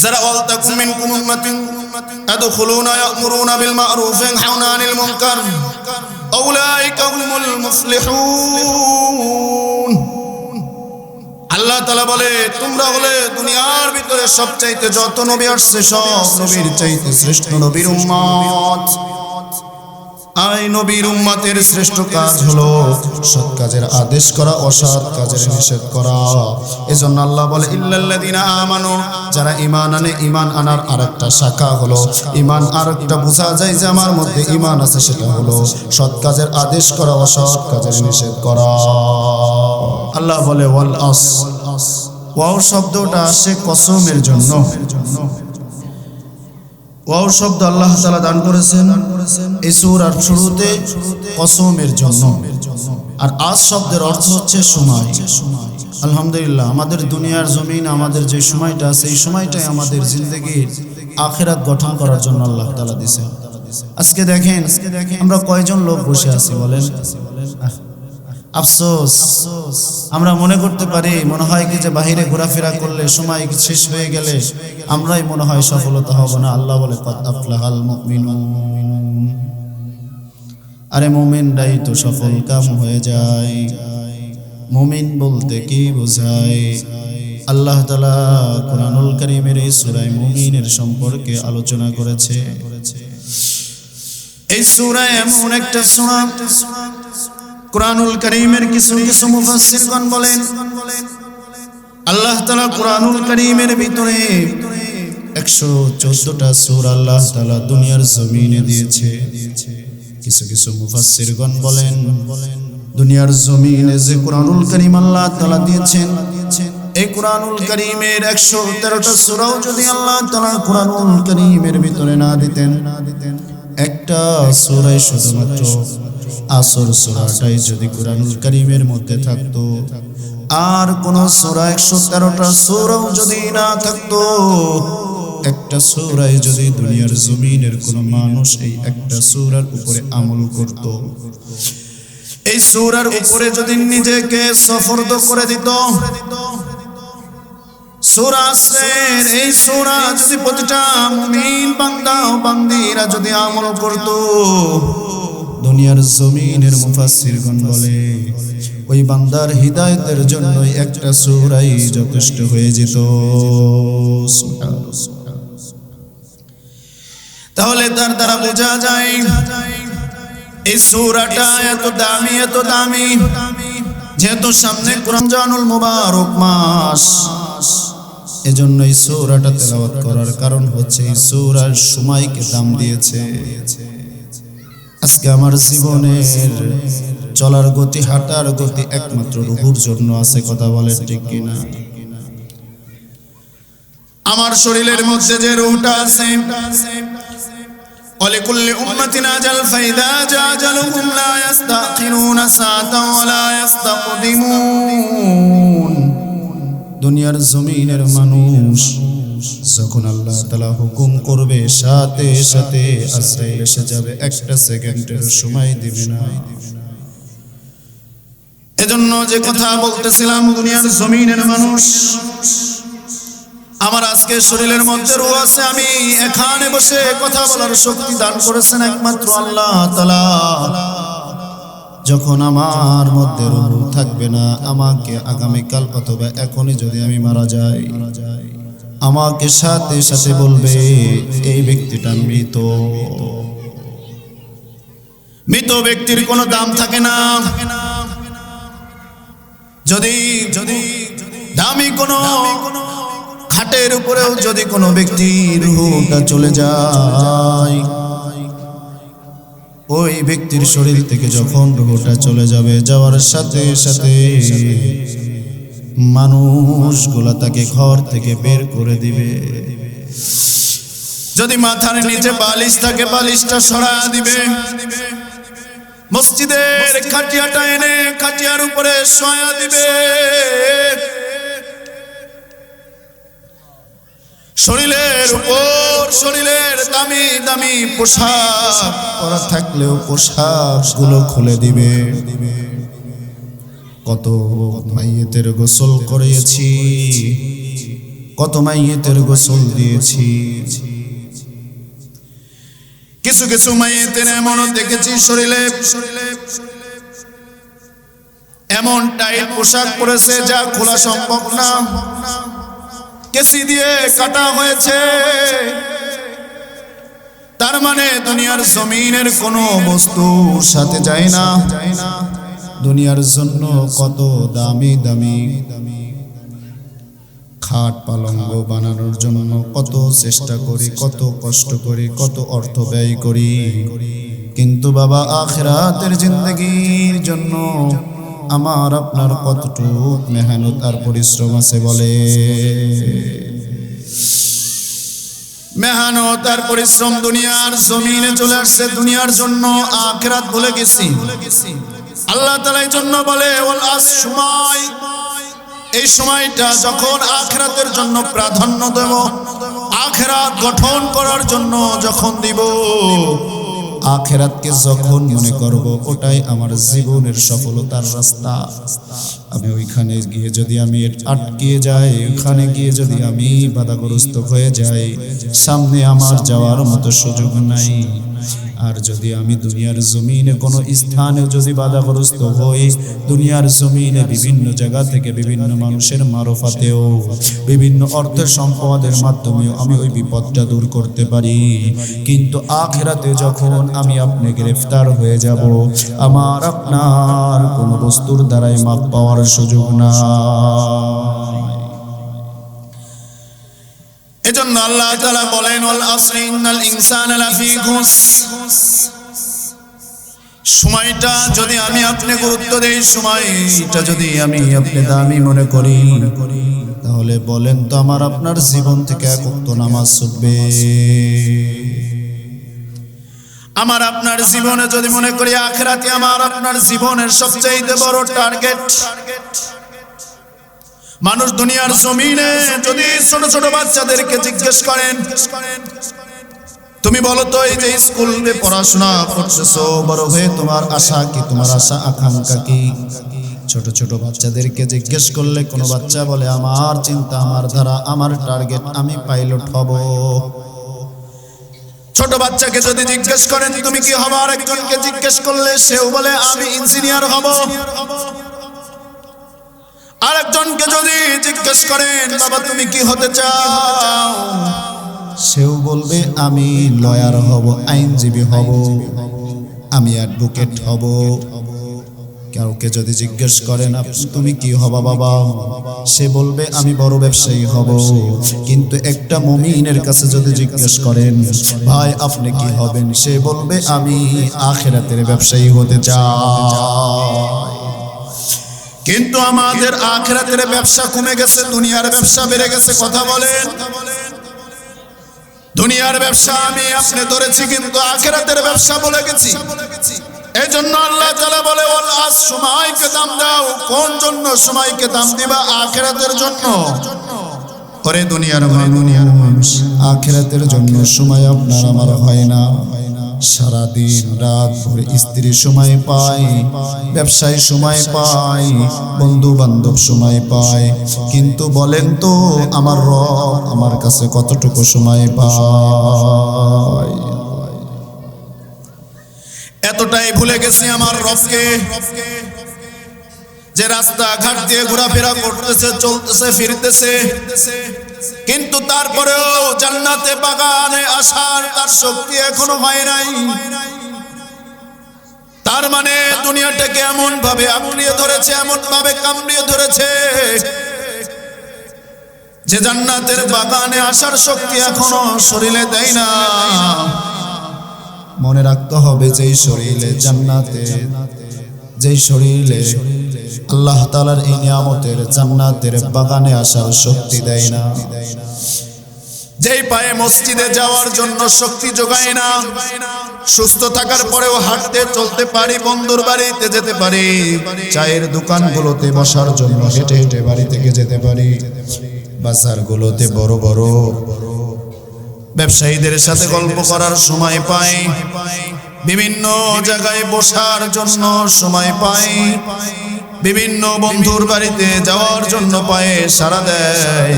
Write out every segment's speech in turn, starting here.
যারা ওয়ালতাকুম মিনকুম উম্মাতুন ইয়াদখুলুনা ইয়া'মুরুনা বিল মা'রুফ ওয়া ইয়ানহাউনা আনিল মুনকার উলাইকা হুমুল মুফলিহুন। আল্লাহ তাআলা বলে তোমরা হলে দুনিয়ার ভিতরে সবচাইতে যত নবী আসছে সব নবীর চাইতে শ্রেষ্ঠ নবীর উম্মত। আর এই নবীর উম্মতের শ্রেষ্ঠ কাজ হলো সৎ কাজের আদেশ করা, অসৎ কাজের নিষেধ করা। এজন্য আল্লাহ বলে ইল্লাল্লাযিনা আমানু, যারা ঈমান আনে। ঈমান আনার আরেকটা শাখা হলো ঈমান, আরেকটা বোঝা যায় যে আমার মধ্যে ঈমান আছে, সেটা হলো সৎ কাজের আদেশ করা, অসৎ কাজের নিষেধ করা। আল্লাহ বলে ওয়াল আসর, ওয়াও শব্দটা আসে কসমের জন্য। ওয়াও শব্দ আল্লাহ তাআলা দান করেছেন এই সূরার শুরুতে কসমের জন্য। আর আজ শব্দের অর্থ হচ্ছে সময়। আলহামদুলিল্লাহ, আমাদের দুনিয়ার জমিন, আমাদের যে সময়টা আছে এই সময়টাই আমাদের জিন্দেগির আখিরাত গঠন করার জন্য আল্লাহ তাআলা দিয়েছেন। আজকে দেখেন আমরা কয়জন লোক বসে আছি বলেন? আফসোস, আমরা মনে করতে পারি, মনে হয় কি যে বাহিরে ঘোরাফেরা করলে সময় শেষ হয়ে গেলে আমরাই মনে হয় সফলতা হব না। আল্লাহ বলে ক্বাদ আফলাহাল মুমিনুন, আরে মুমিনরাই তো সফল কাম হয়ে যায়। মুমিন বলতে কি বোঝায়? আল্লাহ তাআলা কুরআনুল কারীমের এই সূরা মুমিনের সম্পর্কে আলোচনা করেছে। এই সূরা এমন একটা সূরা, কুরআনুল কারীমের কিছু কিছু মুফাসসিরগণ বলেন আল্লাহ তাআলা কুরআনুল কারীমের ভিতরে 114টা সূরা আল্লাহ তাআলা দুনিয়ার জমিনে দিয়েছে। কিছু কিছু মুফাসসিরগণ বলেন দুনিয়ার জমিনে যে কুরআনুল কারীম আল্লাহ তাআলা দিয়েছেন, এই কুরআনুল কারীমের 113টা সূরাও যদি আল্লাহ তাআলা কুরআনুল কারীমের ভিতরে না দিতেন, একটা সূরাই শুধুমাত্র আসর সূরাটাই যদি কুরআনুল কারীমের মধ্যে থাকতো, আর কোন সূরা 113টা সূরাও যদি না থাকতো, একটা সূরায় যদি দুনিয়ার জমিনের কোন মানুষ এই একটা সূরার উপরে আমল করত, এই সূরার উপরে যদি নিজেকে সফরদ করে দিত, সূরা আসরের এই সূরা যদি প্রতিটা মুমিন বান্দা ও বান্দিরা যদি আমল করত, দুনিয়ার জমিনের মুফাসসিরগণ বলে ওই বান্দার হিদায়াতের জন্য একটা সূরাই যথেষ্ট হয়ে যেত। তাহলে তার দ্বারা বোঝা যায় এই সূরাটা এত দামি, এত দামি, যেহেতু সামনে রমজানুল মুবারক মাস, এজন্য এই সূরাটা তেলাওয়াত করার কারণ হচ্ছে এই সূরার সময়কে দাম দিয়েছে। আজকে আমার জীবনের চলার গতি, হাঁটার গতি একমাত্র রূহুর জন্য আছে, কথা বলেন ঠিক কিনা? আমার শরীরের মধ্যে যে রূহটা আছে, ওয়ালিকুল্লি উম্মাতিন আজাল ফাইদা জাআজালুহুম লা ইস্তাখিরুনা সাআতান ওয়া লা ইস্তাকদিমুন। দুনিয়ার জমিনের মানুষ যখন আল্লাহ তাআলা হুকুম করবে সাথে সাথে আজরাইল এসে যাবে, একটা সেকেন্ডের সময় দিবে না। এজন্য যে কথা বলতেছিলাম, দুনিয়ার জমিনের মানুষ, আমার আজকে শরীরের মধ্যে রূহ আছে, আমি এখানে বসে কথা বলার শক্তি দান করেছেন একমাত্র আল্লাহ তাআলা। যখন আমার মধ্যে রূহ থাকবে না, আমাকে আগামীকাল অথবা এখনই যদি আমি মারা যাই, আমাকে সাথে সাথে বলবে এই ব্যক্তিটা মৃত। মৃত ব্যক্তির কোনো দাম থাকে না। যদি দামি কোনো খাটের উপরেও যদি কোনো ব্যক্তির রূহটা চলে যায়, ওই ব্যক্তির শরীর থেকে যখন রূহটা চলে যাবে, যাওয়ার সাথে সাথে মানুষগুলা তাকে ঘর থেকে বের করে দিবে। যদি মাথার নিচে বালিশ থাকে, বালিশটা সরায় দিবে। মসজিদের খাটিয়াটা এনে খাটিয়ার উপরে শোয়া দিবে। শরীরের উপর শরীরের দামি দামি পোশাক পরা থাকলেও পোশাক গুলো খুলে দিবে। কত মাইয়েতের গোসল করিয়েছি, কত মাইয়েতের গোসল দিয়েছি। কিছু কিছু মাইয়েতের এমনও দেখেছি শরীরে এমন টাইট পোশাক পরেছে যা খোলা সম্ভব না, কেসি দিয়ে কাটা হয়েছে। তার মানে দুনিয়ার জমিনের কোনো বস্তুর সাথে যায় না। দুনিয়ার জন্য কত দামি দামি খাট পালঙ্গ বানানোর জন্য কত চেষ্টা করি, কত কষ্ট করি, কত অর্থ ব্যয় করি, কিন্তু বাবা আখিরাতের জিন্দেগির জন্য আমার আপনার কতটুকু মেহনত আর পরিশ্রম আছে বলে। মেহনত আর পরিশ্রম দুনিয়ার জমিনে চলে আসছে দুনিয়ার জন্য, আখিরাত ভুলে গেছি। আল্লাহ তাআলা এই জন্য বলে ওয়াল আস, সময়, এই সময়টা যখন আখিরাতের জন্য প্রাধান্য দেব, আখিরাত গঠন করার জন্য যখন দিব, আখিরাতকে যখন মনে করব ওটাই আমার জীবনের সফলতার রাস্তা। আমি ওইখানে গিয়ে যদি আমি আটকিয়ে যাই, ওখানে গিয়ে যদি আমি বাধাগ্রস্ত হয়ে যাই, সামনে আমার যাওয়ার মতো সুযোগ নাই। আর যদি আমি দুনিয়ার জমিনে কোনো স্থানে যদি বাধাগ্রস্ত হই, দুনিয়ার জমিনে বিভিন্ন জায়গা থেকে বিভিন্ন মানুষের মারফাতেও বিভিন্ন অর্থ সম্পদের মাধ্যমেও আমি ওই বিপদটা দূর করতে পারি, কিন্তু আখিরাতে যখন আমি আপনি গ্রেফতার হয়ে যাব, আমার আপনার কোনো বস্তুর দ্বারাই মাপ পাওয়ার সুযোগ না। এজন্য আল্লাহ তাআলা বলেন ওয়াল আসরি ইন্নাল ইনসানা লাফি খুসর, সময়টা যদি আমি আপনি গুরুত্ব দেই, সময়টা যদি আমি আপনি দামি মনে করি, তাহলে বলেন তো আমার আপনার জীবন থেকে এক ওয়াক্ত নামাজ ছুটবে? আমার আপনার জীবনে যদি মনে করি আখিরাতে আমার আপনার জীবনের সবচেয়ে বড় টার্গেট, মানুষ দুনিয়ার জমিনে যদি ছোট ছোট বাচ্চাদেরকে জিজ্ঞেস করেন, তুমি বলো তো এই যে স্কুলে পড়াশোনা করতেছো, বড় হয়ে তোমার আশা কি, তোমার আশা আকাঙ্ক্ষা কি? ছোট ছোট বাচ্চাদেরকে জিজ্ঞেস করলে কোনো বাচ্চা বলে আমার চিন্তা, আমার ধারা, আমার টার্গেট আমি পাইলট হব। ছোট বাচ্চাকে যদি জিজ্ঞেস করেন তুমি কি হবা, আরেকজনকে জিজ্ঞেস করলে সেও বলে আমি ইঞ্জিনিয়ার হব। আরেকজনকে যদি জিজ্ঞেস করেন বাবা তুমি কি হতে চাও, সেও বলবে আমি লয়ার হব, আইনজীবী হব, আমি অ্যাডভোকেট হব। কাউকে যদি জিজ্ঞেস করেন তুমি কি হবা বাবা, সে বলবে আমি বড় ব্যবসায়ী হব। কিন্তু একটা মুমিনের কাছে যদি জিজ্ঞেস করেন ভাই আপনি কি হবেন, সে বলবে আমি আখিরাতের ব্যবসায়ী হতে চাই। কিন্তু আমাদের আখিরাতের ব্যবসা কমে গেছে, দুনিয়ার ব্যবসা বেড়ে গেছে। কথা বলেন, দুনিয়ার ব্যবসা আমি আপনি ধরেছি, কিন্তু আখিরাতের ব্যবসা বলে গেছি। এই জন্য আল্লাহ তাআলা বলে ওয়াল আস, সময়কে দাম দাও। কোন জন্য সময়কে দাম দিবা? আখিরাতের জন্য। পরে দুনিয়ার মানুষ আখিরাতের জন্য সময় আপনার আমার হয় না। সারা দিন রাত ভরে স্ত্রী সময় পায়, ব্যবসায় সময় পায়, বন্ধু বান্ধব সময় পায়, কিন্তু বলেন তো আমার রব আমার কাছে কতটুকু সময় পায়? এতটাই ভুলে গেছি আমার রবকে, যে রাস্তা ঘাট দিয়ে ঘোরাফেরা করতেছে, চলতেছে, ফিরতেছে, কিন্তু তারপরেও জান্নাতে বাগানে আসার তার শক্তি এখনো হয় নাই। তার মানে দুনিয়াটাকে এমন ভাবে আঁকড়িয়ে ধরেছে, এমন ভাবে কামড়িয়ে ধরেছে যে জান্নাতের বাগানে আসার শক্তি এখনো শরীরে দেয় না। মনে রাখতে হবে যেই শরীরে জান্নাতে, যেই শরীরে আল্লাহ তাআলার এই নিয়ামতের জান্নাতের বাগানে আসার শক্তি দেয় না, যেই পায়ে মসজিদে যাওয়ার জন্য শক্তি যোগায় না, সুস্থ থাকার পরেও হাঁটতে চলতে পারি, বন্ধুর বাড়িতে যেতে পারি, চায়ের দোকানগুলোতে বসার জন্য হেঁটে হেঁটে বাড়ি থেকে যেতে পারি, বাজারগুলোতে বড় বড় ব্যবসায়ীদের সাথে গল্প করার সময় পাই, বিভিন্ন জায়গায় বসার জন্য সময় পাই, বিভিন্ন বন্ধুর বাড়িতে যাওয়ার জন্য পায়ে সারা দেয়,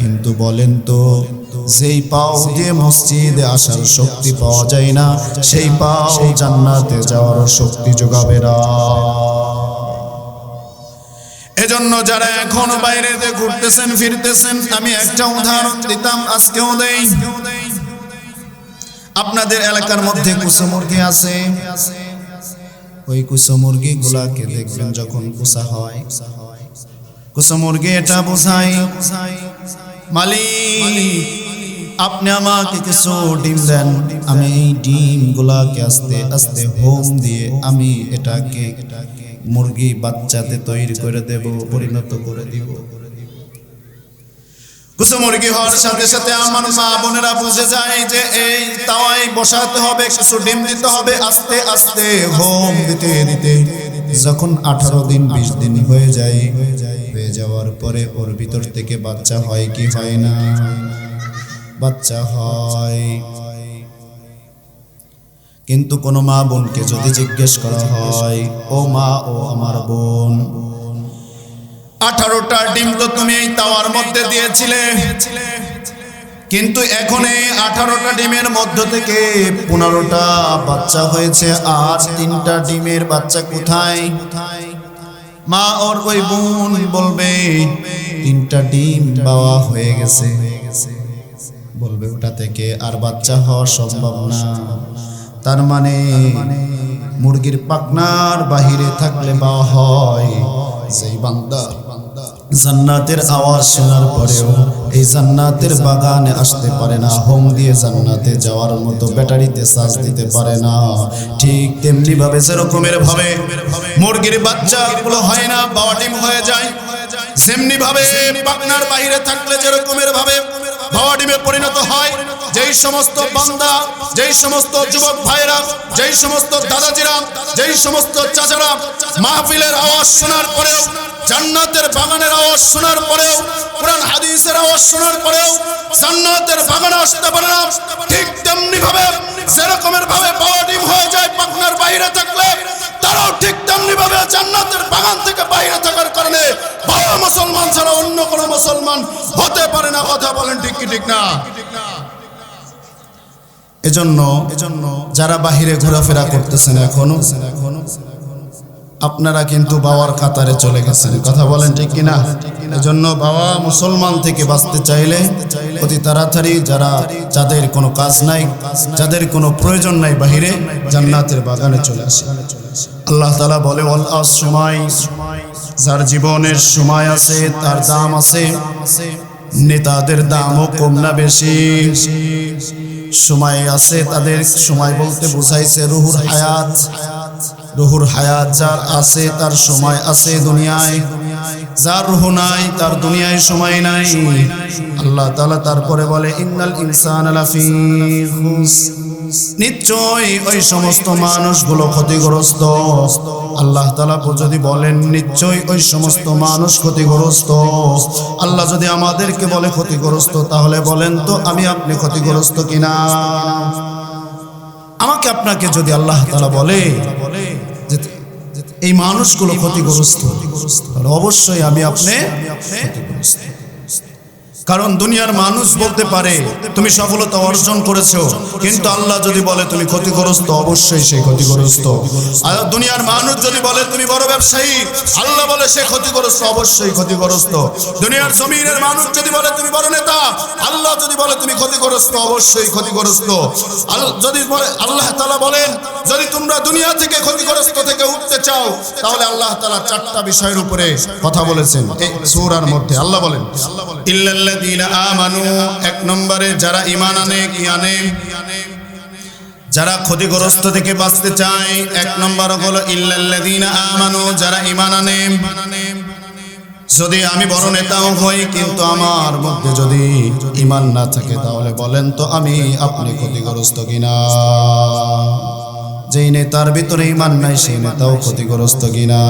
কিন্তু বলেন তো, যেই পাও দিয়ে মসজিদে আসার শক্তি পাওয়া যায় না, সেই পাও জান্নাতে যাওয়ার শক্তি যোগাবে না। এজন্য যারা এখন বাইরেতে ঘুরতেছেন ফিরতেছেন, আমি একটা উদাহরণ দিতাম, আজকেও দেই। আপনাদের এলাকার মধ্যে কুসা মুরগি আছে, ওই কুসা মুরগি গুলাকে দেখবেন যখন কুসা হয়, কুসা মুরগি এটা বোঝায় মালিক আপনি আমাকে কিছু ডিম দেন, আমি এই ডিম গুলাকে আস্তে আস্তে হোম দিয়ে আমি এটাকে মুরগি বাচ্চাতে তৈরি করে দেব, পরিণত করে দিব। কুসা মুরগি হওয়ার সাথে সাথে আমার মা বোনেরা বুঝে যায় যে এই তাওয়ায় বসাতে হবে, কিছু ডিম দিতে হবে, আস্তে আস্তে হোম দিতে দিতে যখন 18 দিন 20 দিন হয়ে যায়, হয়ে যাওয়ার পরে ওর ভিতর থেকে বাচ্চা হয় কি হয় না? বাচ্চা হয়। কিন্তু কোন মা বোনকে যদি জিজ্ঞেস করা হয়, ও মা, ও আমার বোন, 18টা ডিম তো তুমি এই তাওয়ার মধ্যে দিয়েছিলে, কিন্তু এখন এই 18টা ডিমের মধ্য থেকে 15টা বাচ্চা হয়েছে, আর 3টা ডিমের বাচ্চা কোথায়? মা ওর ওই বোন বলবে 3টা ডিম বাওয়া হয়ে গেছে, বলবে ওটা থেকে আর বাচ্চা হওয়া সম্ভব না। তার মানে মুরগির পাখনার বাহিরে থাকলে বাওয়া হয়। যেই বান্দা জান্নাতের আওয়াজ শোনার পরেও এই জান্নাতের বাগানে আসতে পারে না, হোম দিয়ে জান্নাতে যাওয়ার মতো ব্যাটারিতে চার্জ দিতে পারে না, ঠিক তেমনি ভাবে যেরকমের ভাবে মুরগির বাচ্চাগুলো হয় না, বাওয়া ডিম হয়ে যায়, যেমনি ভাবে পাখনার বাহিরে থাকলে যেরকমের ভাবে বাওয়া ডিমে পরিণত হয়। যেই সমস্ত বান্দা, যেই সমস্ত যুবক ভাইরা, যেই সমস্ত দাদাজিরা, যেই সমস্ত চাচারা মাহফিলের আওয়াজ শোনার পরেও, জান্নাতের বাগানের আওয়াজ শোনার পরেও, কোরআন হাদিসের আওয়াজ শোনার পরেও জান্নাতের বাগানে আসতে পারে না, ঠিক তেমনি ভাবে যেরকমের ভাবে বাওয়া ডিম হয়ে যায় পাখনার বাইরে থাকলে, তারাও ঠিক তেমনি ভাবে জান্নাতের বাগান থেকে বাইরে থাকার কারণে বাবা মুসলমান ছাড়া অন্য কোন মুসলমান হতে পারে না। কথা বলেন ঠিক কি ঠিক না? এজন্য যারা বাহিরে ঘোরাফেরা করতেছেন এখনো আপনারা কিন্তু বাবার কাতারে চলে গেছেন। কথা বলেন ঠিক কিনা? এজন্য বাবা মুসলমান থেকে বাঁচতে চাইলে অতি তাড়াতাড়ি যাদের কোনো কাজ নাই, যাদের কোনো প্রয়োজন নাই, বাহিরে জান্নাতের বাগানে চলে আসে। আল্লাহ তাআলা বলে, ওয়াল সময়, যার জীবনের সময় আছে তার দাম আছে, নেতাদের দামও কম না বেশি। সময় আছে তাদের, সময় বলতে বুঝাইছে রুহুর হায়াত। রুহুর হায়াত যার আছে তার সময় আছে দুনিয়ায়, যার রুহ নাই তার দুনিয়ায় সময় নাই। আল্লাহ তাআলা তারপরে বলে, ইন্নাল ইনসানা লাফি খুসর, নিশ্চয় ওই সমস্ত মানুষগুলো ক্ষতিগ্রস্ত। আল্লাহ তাআলা যদি বলেন নিশ্চয় ওই সমস্ত মানুষ ক্ষতিগ্রস্ত, আল্লাহ যদি আমাদেরকে বলে ক্ষতিগ্রস্ত, তাহলে বলেন তো আমি আপনি ক্ষতিগ্রস্ত কিনা? আমাকে আপনাকে যদি আল্লাহ তাআলা বলে এই মানুষগুলো ক্ষতিগ্রস্ত, তাহলে অবশ্যই আমি আপনি ক্ষতিগ্রস্ত। কারণ দুনিয়ার মানুষ বলতে পারে তুমি সফলতা অর্জন করেছো, কিন্তু আল্লাহ যদি বলে তুমি ক্ষতিগ্রস্ত, অবশ্যই সে ক্ষতিগ্রস্ত। আর দুনিয়ার মানুষ যদি বলে তুমি বড় ব্যবসায়ী, আল্লাহ বলে সে ক্ষতিগ্রস্ত, অবশ্যই ক্ষতিগ্রস্ত। দুনিয়ার জমিনের মানুষ যদি বলে তুমি বড় নেতা, আল্লাহ যদি বলে তুমি ক্ষতিগ্রস্ত, অবশ্যই ক্ষতিগ্রস্ত। যদি আল্লাহ তাআলা বলেন যদি তোমরা দুনিয়া থেকে ক্ষতিগ্রস্ত থেকে উঠতে চাও, তাহলে আল্লাহ তাআলা 4টা বিষয়ের উপরে কথা বলেছেন এই সূরার মধ্যে। আল্লাহ বলেন ইল্লাল্লাযীনা আমানু, 1 নম্বরে যারা ঈমান আনে, কি আনে? যারা ক্ষতিগ্রস্ত থেকে বাঁচতে চায়, 1 নম্বর হলো ইল্লাল্লাযীনা আমানু, যারা ঈমান আনে। যদি আমি বড় নেতাও হই কিন্তু আমার মধ্যে যদি ঈমান না থাকে, তাহলে বলেন তো আমি আপনি ক্ষতিগ্রস্ত কিনা? যেই নেতার ভিতরে ঈমান নাই সেই নেতাও ক্ষতিগ্রস্ত কিনা?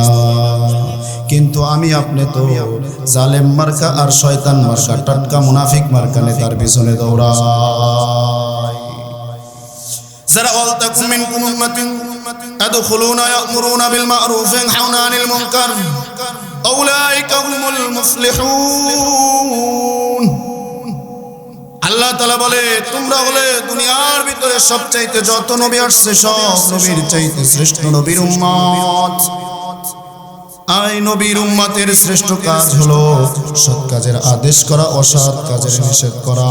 কিন্তু আমি আপনি তো জালেম মার্কা আর শয়তান মার্কা, টাটকা মুনাফিক মার্কা নেতার পিছনে দৌড়াই। যারা ওয়ালতাকুম মিনকুম উম্মাতুন ইয়াদখুলুনা ইয়া'মুরুনা বিল মা'রুফ ওয়া ইয়ানহাউনা আনিল মুনকার উলাইকা হুমুল মুফলিহুন। আল্লাহ তাআলা বলে তোমরা হলে দুনিয়ার ভিতরে সবচাইতে যত নবী আসছে সব নবীর চাইতে শ্রেষ্ঠ নবীর উম্মত। এই নবীর উম্মতের শ্রেষ্ঠ কাজ হলো সৎ কাজের আদেশ করা, অসৎ কাজের নিষেধ করা।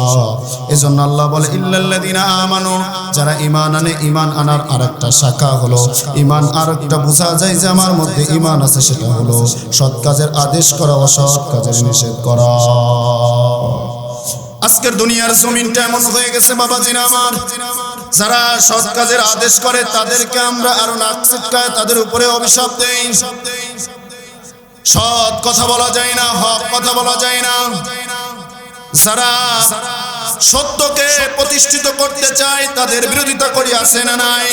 এজন্য আল্লাহ বলে ইল্লাল্লাযিনা আমানু, যারা ঈমান আনে। ঈমান আনার আরেকটা শাখা হলো ঈমান, আরেকটা বোঝা যায় যে আমার মধ্যে ঈমান আছে, সেটা হলো সৎ কাজের আদেশ করা, অসৎ কাজের নিষেধ করা। আজকের দুনিয়ার জমিনটা এমন হয়ে গেছে বাবাজিরা আমার, যারা সৎ কাজের আদেশ করে তাদেরকে আমরা আরো নাক ছিটকায় তাদের উপরে অভিশাপ দেই। সৎ কথা বলা যায় না, হক কথা বলা যায় না। যারা সত্যকে প্রতিষ্ঠিত করতে চায় তাদের বিরোধিতা করি, আছে না নাই?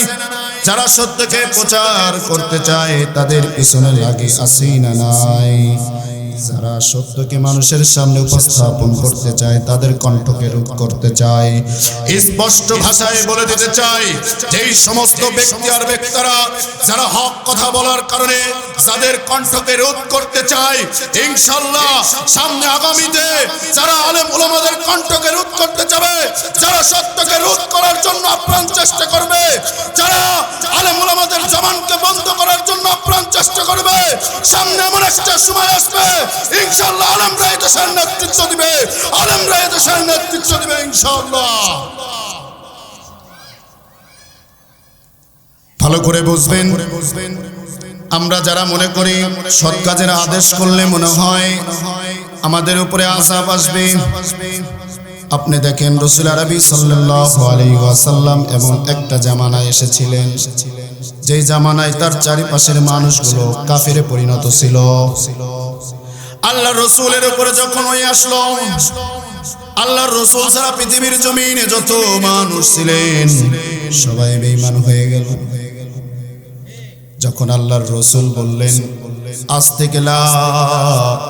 যারা সত্যকে প্রচার করতে চায় তাদের পিছনে লাগে, আছে না নাই? যারা সত্যকে মানুষের সামনে উপস্থাপন করতে চায় তাদের কণ্ঠকে রোধ করতে চায়। স্পষ্ট ভাষায় বলে দিতে চাই, যেই সমস্ত ব্যক্তি আর ব্যক্তিরা যারা হক কথা বলার কারণে যাদের কণ্ঠকে রোধ করতে চায়, ইনশাআল্লাহ সামনে আগামীতে যারা আলেম উলামাদের কণ্ঠকে রোধ করতে যাবে, যারা সত্যকে রোধ করার জন্য আপ্রাণ চেষ্টা করবে, যারা আলেম উলামাদের জবানকে বন্ধ করার জন্য আপ্রাণ চেষ্টা করবে, সামনে এমন একটা সময় আসবে ইনশাআল্লাহ আলেমরা এই দেশের নেতৃত্ব দিবে, আলেমরা এই দেশের নেতৃত্ব দিবে ইনশাআল্লাহ। ভালো করে বুঝবেন, আমরা যারা মনে করি সৎ কাজের আদেশ করলে মনে হয় আমাদের উপরে আযাব আসবে, আপনি দেখেন রাসূল আরবি সাল্লাল্লাহু আলাইহি ওয়াসাল্লাম এমন একটা জামানায় এসেছিলেন যেই জামানায় তার চারিপাশের মানুষগুলো কাফিরে পরিণত ছিল। আল্লাহর রাসূলের উপরে যখন ওই আসলো, আল্লাহর রাসূল ছাড়া পৃথিবীর জমিনে যত মানুষ ছিলেন সবাই বেঈমান হয়ে গেল। যখন আল্লাহর রাসূল বললেন আজ থেকে লা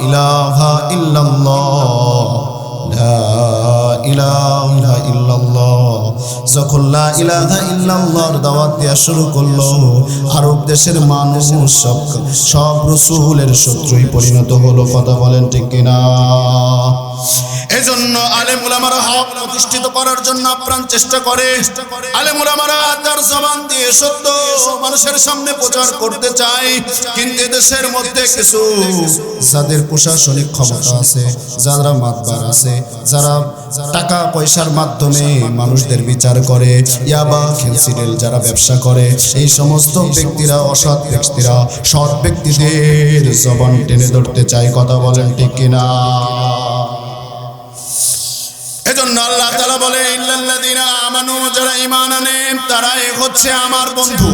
ইলাহা ইল্লাল্লাহ, লা ইলাহা ইল্লাল্লাহ, যখন লা ইলাহা ইল্লাল্লাহর দাওয়াত দেয়া শুরু করলো, আরব দেশের মানুষ সব রাসূলের শত্রুই পরিণত হলো। কথা বলেন ঠিক কিনা? এজন্য আলেম উলামারা হক প্রতিষ্ঠিত করার জন্য আপ্রাণ চেষ্টা করে। আলেম উলামারা তার জবান দিয়ে সত্য মানুষের সামনে প্রচার করতে চায়, কিন্তু দেশের মধ্যে কিছু যাদের প্রশাসনিক ক্ষমতা আছে, যারা মাতবার আছে, যারা টাকা পয়সার মাধ্যমে মানুষদের বিচার করে, ইয়াবা খেলসিডেল যারা ব্যবসা করে, এই সমস্ত ব্যক্তিরা, অসৎ ব্যক্তিরা সৎ ব্যক্তিদের জবান টেনে ধরতে চায়। কথা বলেন ঠিক কিনা? এজন্য আল্লাহ তাআলা বলে ইল্লাল্লাযিনা আমানু, যারা ঈমান আনে তারাই হচ্ছে আমার বন্ধু।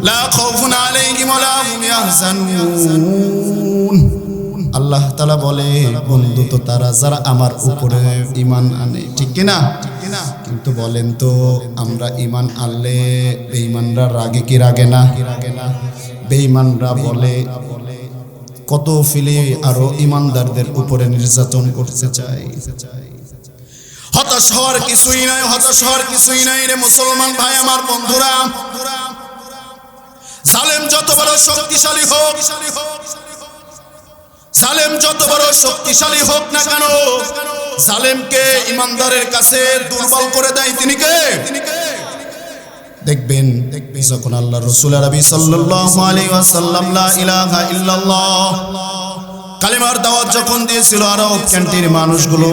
লা খাউফুন আলাইহিম ওয়া লা হুম ইয়াহজানুন। আল্লাহ তাআলা বলে বন্ধু তো তারা যারা আমার উপরে ঈমান আনে, ঠিক কিনা? কিন্তু বলেন তো আমরা ঈমান আনলে বেঈমানরা রাগে কি রাগে না? বেঈমানরা বলে কত ফিলে আরো ঈমানদারদের উপরে নির্যাতন করতে চায়। হতাশ হওয়ার কিছুই নাই, হতাশ হওয়ার কিছুই নাই রে মুসলমান ভাই আমার বন্ধুরা। জালেম যত বড় শক্তিশালী হোক, জালেম যত বড় শক্তিশালী হোক না কেন, জালেমকে ঈমানদারের কাছে দুর্বল করে দেয় তিনি কে? দেখবেন যখন আল্লাহর রাসূল আরবি সাল্লাল্লাহু আলাইহি ওয়াসাল্লাম লা ইলাহা ইল্লাল্লাহ কালিমার দাওয়াত যখন দিয়েছিল, আরব কান্ট্রির মানুষগুলো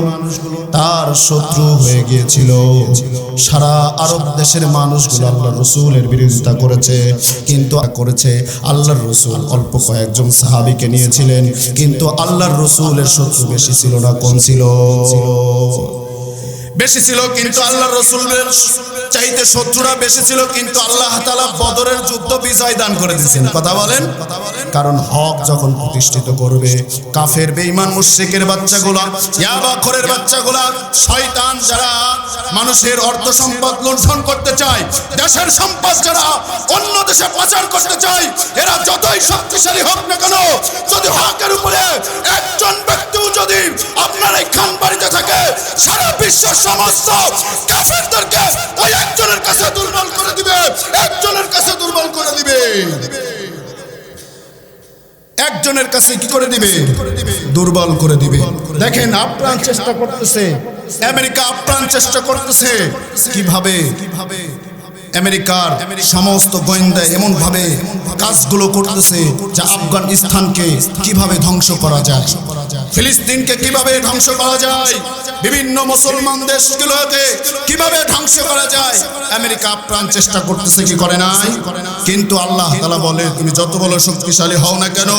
তার শত্রু হয়ে গিয়েছিল। সারা আরব দেশের মানুষগুলো আল্লাহর রাসূলের বিরোধিতা করেছে, কিন্তু করেছে আল্লাহর রাসূল অল্প কয়েকজন সাহাবীকে নিয়েছিলেন, কিন্তু আল্লাহর রাসূলের শত্রু বেশি ছিল না? কম ছিল? বেশি ছিল, কিন্তু আল্লাহর রাসূলের চাইতে শত্রুরা বেশি ছিল, কিন্তু আল্লাহ তাআলা বদরের যুদ্ধ বিজয় দান করে দিয়েছেন। কথা বলেন? কারণ হক যখন প্রতিষ্ঠিত করবে, কাফের বেঈমান মুশরিকের বাচ্চাগুলো, ইয়াবাখোরের বাচ্চাগুলো, শয়তান যারা মানুষের অর্থ সম্পদ লুণ্ঠন করতে চায়, দেশের সম্পদ যারা অন্য দেশে পাচার করতে চায়, এরা যতই শক্তিশালী হোক না কেন, যদি হকের উপরে একজন ব্যক্তিও যদি আপনার এই খান বাড়িতে থাকে, সারা বিশ্বের সমস্ত কাফেরদেরকে ওই একজনের কাছে দুর্বল করে দিবে, একজনের কাছে দুর্বল করে দিবে। একজনের কাছে কি করে দিবে? দুর্বল করে দিবে। দেখেন আপ্রাণ চেষ্টা করতেছে আমেরিকা, আপ্রাণ চেষ্টা করতেছে কিভাবে আমেরিকার সমস্ত গোয়েন্দা এমন ভাবে কাজগুলো করতেছে যে আফগানিস্তানকে কিভাবে ধ্বংস করা যায়, ফিলিস্তিনকে কিভাবে ধ্বংস করা যায়, বিভিন্ন মুসলমান দেশগুলোকে কিভাবে ধ্বংস করা যায়, আমেরিকা আপ্রাণ চেষ্টা করতেছে, কি করে নাই? কিন্তু আল্লাহ তাআলা বলে তুমি যত বড় শক্তিশালী হও না কেন,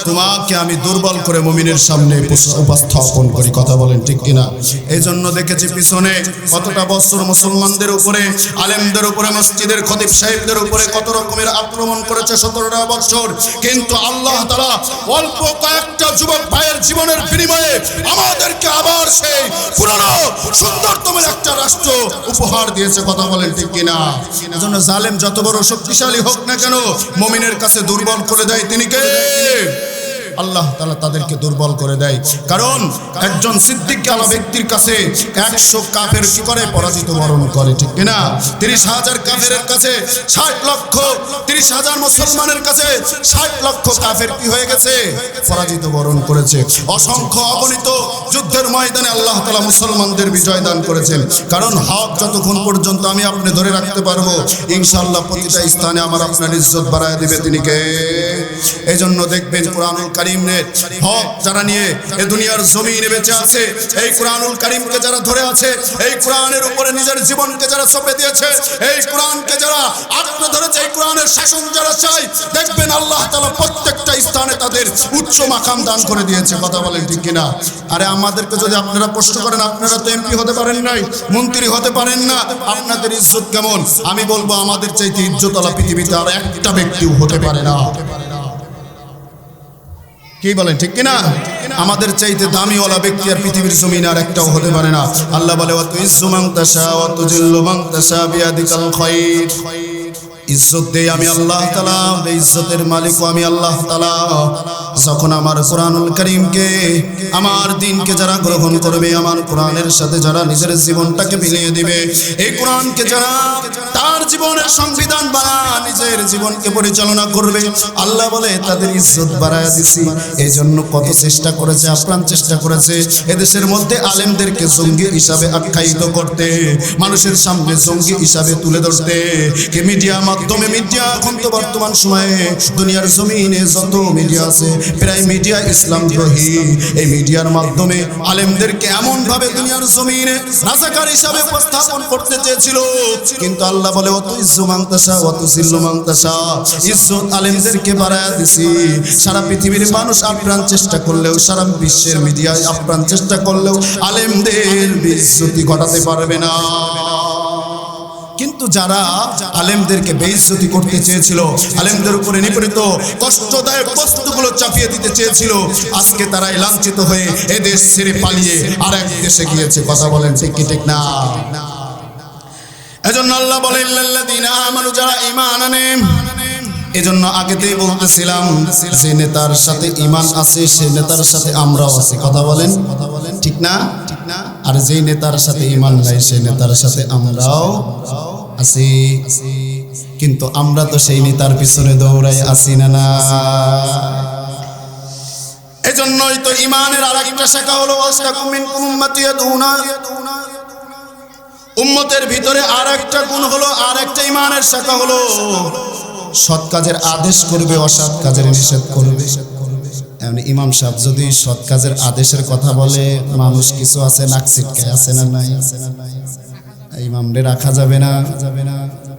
তোমাকে আমি দুর্বল করে মুমিনের সামনে উপস্থাপন করি। কথা বলেন ঠিক কিনা? এই জন্য দেখেছি পিছনে কতটা বছর মুসলমানদের উপরে, আলেমদের উপরে, মসজিদের খতিব সাহেবদের উপরে কত রকমের আক্রমণ করেছে 17টা বছর, কিন্তু আল্লাহ তাআলা অল্প কয়েকটা যুবক ভাইয়ের জীবনের বিনিময়ে আমাদেরকে আবার সেই পুরনো সুন্দরতম একটা রাষ্ট্র উপহার দিয়েছে। কথা বলেন ঠিক কিনা? এজন্য জালেম যত বড় শক্তিশালী হোক না কেন, মুমিনের কাছে দুর্বল করে দেয় তিনি কে? আল্লাহ তাআলা তাদেরকে দুর্বল করে দেয়। কারণ একজন সিদ্দিক আলা ব্যক্তির কাছে 100 কাফের কি করে? পরাজিত বরণ করে। ঠিক কিনা? 30,000 কাফেরের কাছে 60 লক্ষ, 30,000 মুসলমানের কাছে 60 লক্ষ কাফের কি হয়ে গেছে? পরাজিত বরণ করেছে। অসংখ্য অগণিত যুদ্ধের ময়দানে আল্লাহ তাআলা মুসলমানদের বিজয় দান করেছেন। কারণ হক যতক্ষণ পর্যন্ত আমি আপনি ধরে রাখতে পারবো, ইনশাআল্লাহ প্রতিটা স্থানে আমার আপনার ইজ্জত বাড়ায় দিবে তিনি কে? এজন্য দেখবেন কোরআনুল কারীমের হক যারা নিয়ে এই দুনিয়ার জমিনে বেঁচে আছে, এই কোরআনুল কারীমকে যারা ধরে আছে, এই কোরআনের উপরে নিজের জীবনকে যারা সঁপে দিয়েছে, এই কোরআনকে যারা আঁকড়ে ধরেছে, এই কোরআনের শাসন যারা চায়, দেখবেন আল্লাহ তাআলা প্রত্যেকটা স্থানে তাদের উচ্চ মাকাম দান করে দিয়েছে। কথা বলেন ঠিক কিনা? আরে আমাদেরকে যদি আপনারা প্রশ্ন করেন, আপনারা তো এমপি হতে পারেন নাই, মন্ত্রী হতে পারেন না, আপনাদের ইজ্জত কেমন? আমি বলবো আমাদের চাইতে ইজ্জতওয়ালা পৃথিবীতে আর একটা ব্যক্তিও হতে পারে না। কি বলেন ঠিক কিনা? আমাদের চাইতে দামিওয়ালা ব্যক্তি আর পৃথিবীর জমিনে আর একটাও হতে পারে না। আল্লাহ বলে ওয়া তুইজ্জু মান তাশা ওয়া তুযিল্লু মান তাশা বিয়াদিকাল খায়র। ইজ্জত দেই আমি আল্লাহ তাআলা, ইজ্জতের মালিকও আমি আল্লাহ তাআলা। যখন আমার কোরআনুল কারীমকে, আমার দ্বীনকে যারা গ্রহণ করবে, আমার কোরআনের সাথে যারা নিজের জীবনটাকে মিলিয়ে দিবে, এই কোরআনকে যারা তার জীবনের সংবিধান বানায় নিজের জীবনকে পরিচালনা করবে, আল্লাহ বলে তাদের ইজ্জত বাড়ায়া দিছি। এই জন্য কত চেষ্টা করেছে, আপ্রাণ চেষ্টা করেছে এদেশের মধ্যে আলেমদেরকে জঙ্গি হিসাবে আখ্যায়িত করতে, মানুষের সামনে জঙ্গি হিসাবে তুলে ধরতে। কে মিডিয়া মাধ্যমে, মিডিয়া এখন তো বর্তমান সময়ে দুনিয়ার জমিনে যত মিডিয়া আছে প্রায় মিডিয়া ইসলাম দ্রোহী। এই মিডিয়ার মাধ্যমে আলেমদেরকে এমন ভাবে দুনিয়ার জমিনে রাজাকার হিসাবে উপস্থাপন করতে চেয়েছিল, কিন্তু আল্লাহ বলে ওয়া তুইজ্জু মান তাশা ওয়া তুযিল্লু মান তাশা। ইজ্জত আলেমদেরকে বাড়ায়া দিছি। সারা পৃথিবীর মানুষ আপ্রাণ চেষ্টা করলেও, সারা বিশ্বের মিডিয়া আপ্রাণ চেষ্টা করলেও আলেমদের বেইজ্জতি ঘটাতে পারবে না। কিন্তু যারা আলেমদেরকে বেইজ্জতি করতে চেয়েছিল, আলেমদের উপরে নিপীড়িত কষ্টদায়ক বস্তুগুলো চাপিয়ে দিতে চেয়েছিল, আজকে তারাই লাঞ্ছিত হয়ে এদেশ ছেড়ে পালিয়ে আরেক দেশে গিয়েছে। কথা বলেন ঠিক কি ঠিক না? এজন্য আল্লাহ বলেন ইল্লাল্লাযীনা আমানু, যারা ঈমান আনে। এজন্য আগেতেই বলতেছিলাম যে নেতার সাথে ঈমান আছে সেই নেতার সাথে আমরাও আছি। কথা বলেন ঠিক না? আর যেই নেতার সাথে ঈমান নাই সেই নেতার সাথে আমরাও আছি। কিন্তু আমরা তো সেই নেতার পিছনে দৌড়াই আছি না না? এজন্যই তো ঈমানের আরেকটা শাখা হলো ওয়াসতাকুম মিনকুম উম্মাতি ইয়াদউনা। উম্মতের ভিতরে আরেকটা গুণ হলো, আরেকটা ঈমানের শাখা হলো সৎ কাজের আদেশ করবে, অসৎ কাজের নিষেধ করবে। ইমাম সাহেব যদি সৎ কাজের আদেশের কথা বলে, মানুষ কিছু আছে নাক ছিটকায়, আছে না নাই? ইমামরে রাখা যাবে না।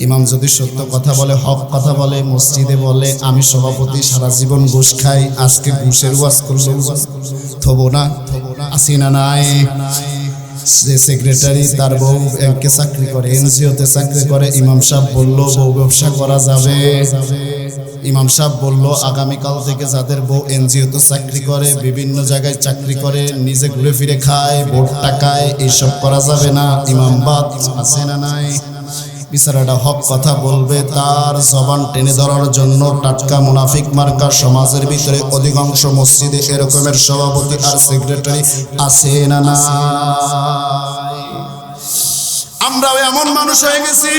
ইমাম যদি সত্য কথা বলে, হক কথা বলে, মসজিদে বলে আমি সভাপতি, সারা জীবন ঘুষ খাই, আজকে ঘুষের ওয়াজ করলে থবো না? আসি না নাই? যে সেক্রেটারি তার বউ ব্যাংকে চাকরি করে, এনজিওতে চাকরি করে, ইমাম সাহেব বলল বউ ব্যবসা করা যাবে। ইমাম সাহেব বলল আগামীকাল থেকে যাদের বউ এনজিওতে চাকরি করে, বিভিন্ন জায়গায় চাকরি করে, নিজে ঘুরে ফিরে খায়, ভোট টাকায়, এইসব করা যাবে না। ইমামবাদ আছে না নাই? বিচারাটা হক কথা বলবে, তার জবান টেনে ধরার জন্য টাটকা মুনাফিক মার্কা সমাজের ভিতরে অধিকাংশ মসজিদে এরকমের সভাপতি আর সেক্রেটারি আছে না না? আমরাও এমন মানুষ হয়ে গেছি,